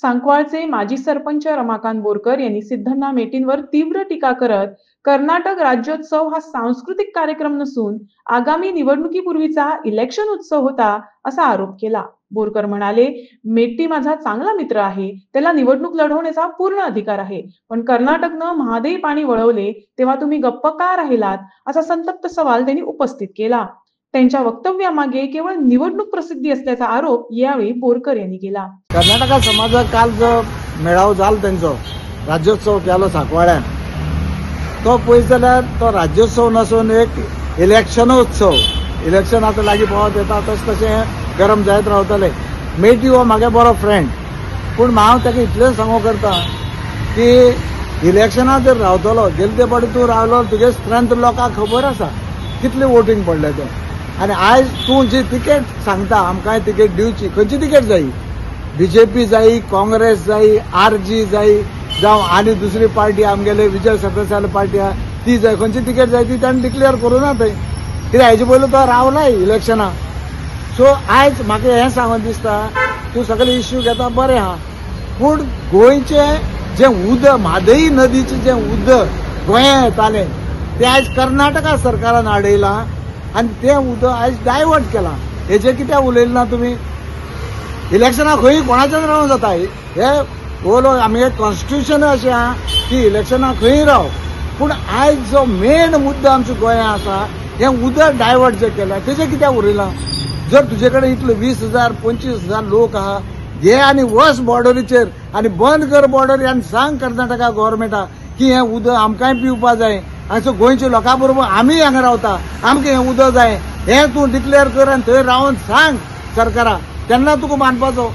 सांकवाळचे माजी सरपंच रमाकांत बोरकर यांनी सिद्धण्णा मेटेंवर तीव्र टीका करत कर्नाटक राज्योत्सव हा सांस्कृतिक कार्यक्रम नसून आगामी निवडणुकीपूर्वीचा इलेक्शन उत्सव होता असा आरोप केला. बोरकर म्हणाले, मेट्टी माझा चांगला मित्र आहे, त्याला निवडणूक लढवण्याचा पूर्ण अधिकार आहे, पण कर्नाटकनं महादेई पाणी वळवले तेव्हा तुम्ही गप्प का राहिलात असा संतप्त सवाल त्यांनी उपस्थित केला. त्यांच्या वक्तव्यामागे केवळ निवडणूक प्रसिद्धी असल्याचा आरोप यावेळी बोरकर यांनी केला. कर्नाटका समाजाक काल जो मेळावो जालो त्यांचो राज्योत्सव केलो सांकवाळ्यान, तो पळयत जाल्यार तो राज्योत्सव नसून एक इलेक्शनोत्सव. इलेक्शन आतां लागीं पावत येता तशें गरम जायत रावतले. मेटी हो म्हागे बरो फ्रेंड, पूण हांव ताका इतलें सांगो करता की इलेक्शनां जर रावतलो गेले ते फावटी तूं रावलो, तुगे स्ट्रेंथ लोकांक खबर आसा कितलें वोटींग पडलें तें. आनी आयज तूं जी तिकेट सांगता आमकां तिकेट दिवची, खंयची तिकेट जायी? बीजेपी जायी, काँग्रेस जायी, आरजी जायी, जावं आनी दुसरी पार्टी आमगेले विजय सरदेसाय पार्टी आहा ती जाय, खंयची तिकेट जाय ती ताणें डिक्लेअर करूना थंय. कित्याक हेजे पयलीं तो रावलाय इलेक्शनां. सो आयज म्हाका हें सांगून दिसता, तूं सगळे इश्यू घेता बरें आहा, पूण गोंयचें जें उदक, म्हादई नदीचें जें उदक गोंयां येतालें तें आयज कर्नाटका सरकारान आडयलां आनी तें उदक आयज डायवर्ट केलां. हेजें कित्याक उलयलें ना तुमी? इलेक्शनां खंय कोणाचेंच रावूं जाता. हे ओलो आमगे कॉन्स्टिट्यूशन अशें आहा की इलेक्शनां खंय राव, पूण आयज जो मेन मुद्दो आमच्या गोंयांत आसा हें उदक डायवर्ट जें केलां तेजें कित्याक उलयलां? जर तुजे कडेन इतले 20,000 25,000 लोक आहा, घे आनी वच बॉर्डरीचेर आनी बंद कर बॉर्डरी आनी सांग कर्नाटका गव्हर्मेंटाक की हें उदक आमकांय पिवपा जाय. आनी गोंयच्या लोकां बरोबर आमी हांगा रावता, आमकां हें उदक जाय, हें तूं डिक्लेअर कर आनी थंय रावन सांग सरकाराक, तेन्ना तुका मानपाचो.